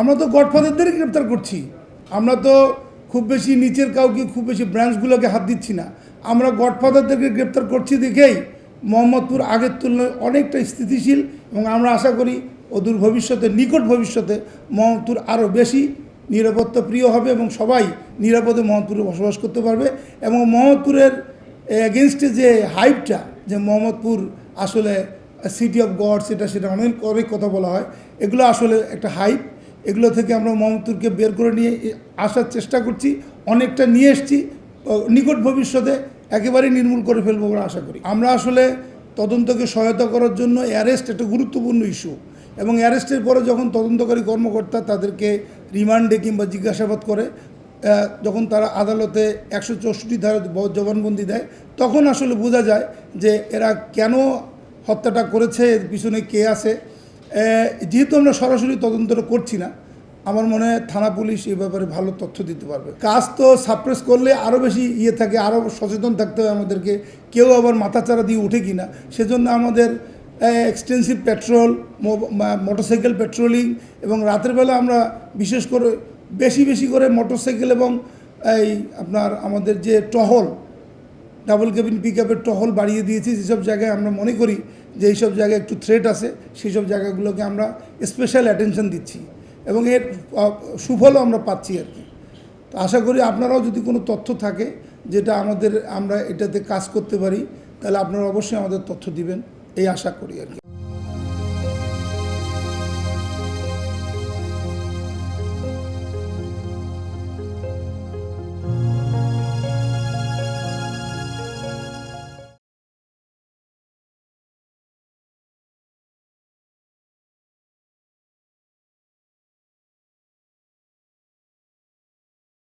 আমরা তো গডফাদারদেরই গ্রেপ্তার করছি। আমরা তো খুব বেশি নিচের কাউকে, খুব বেশি ব্রাঞ্চগুলোকে হাত দিচ্ছি না। আমরা গডফাদারদেরকে গ্রেপ্তার করছি দেখেই মোহাম্মদপুর আগের তুলনায় অনেকটা স্থিতিশীল, এবং আমরা আশা করি অদূর ভবিষ্যতে, নিকট ভবিষ্যতে মোহাম্মদপুর আরও বেশি নিরাপত্তা প্রিয় হবে এবং সবাই নিরাপদে মোহাম্মদপুরে বসবাস করতে পারবে। এবং মোহাম্মদপুরের এগেনস্টে যে হাইপটা, যে মোহাম্মদপুর আসলে সিটি অফ গডস, সেটা অনেক কথা বলা হয়, এগুলো আসলে একটা হাইপ। এগুলো থেকে আমরা মোহাম্মদপুরকে বের করে নিয়ে আসার চেষ্টা করছি, অনেকটা নিয়ে এসেছি। নিকট ভবিষ্যতে একেবারেই নির্মূল করে ফেলবো বলে আশা করি। আমরা আসলে তদন্তকে সহায়তা করার জন্য অ্যারেস্ট একটা গুরুত্বপূর্ণ ইস্যু, এবং অ্যারেস্টের পরে যখন তদন্তকারী কর্মকর্তা তাদেরকে রিমান্ডে কিংবা জিজ্ঞাসাবাদ করে, যখন তারা আদালতে 164 ধারা জবানবন্দি দেয়, তখন আসলে বোঝা যায় যে এরা কেন হত্যাটা করেছে, এর পিছনে কে আছে। যেহেতু আমরা সরাসরি তদন্তটা করছি না, আমার মনে হয় থানা পুলিশ এই ব্যাপারে ভালো তথ্য দিতে পারবে। কাজ তো সাপ্রেস করলে আরও বেশি থাকে, আরও সচেতন থাকতে হয় আমাদেরকে, কেউ আবার মাথাচাড়া দিয়ে উঠে কিনা। সেজন্য আমাদের এক্সটেন্সিভ পেট্রোল, মোটরসাইকেল পেট্রোলিং, এবং রাতের বেলা আমরা বিশেষ করে বেশি করে মোটরসাইকেল এবং আপনার আমাদের যে টহল, ডাবল কেবিন পিক আপের টহল বাড়িয়ে দিয়েছি। যেসব জায়গায় আমরা মনে করি যে এইসব জায়গায় একটু থ্রেট আছে, সেই সব জায়গাগুলোকে আমরা স্পেশাল অ্যাটেনশন দিচ্ছি, এবং এর সুফলও আমরা পাচ্ছি আর কি। তো আশা করি আপনারাও যদি কোনো তথ্য থাকে যেটা আমরা এটাতে কাজ করতে পারি, তাহলে আপনারা অবশ্যই আমাদের তথ্য দিবেন, এই আশা করি আর কি।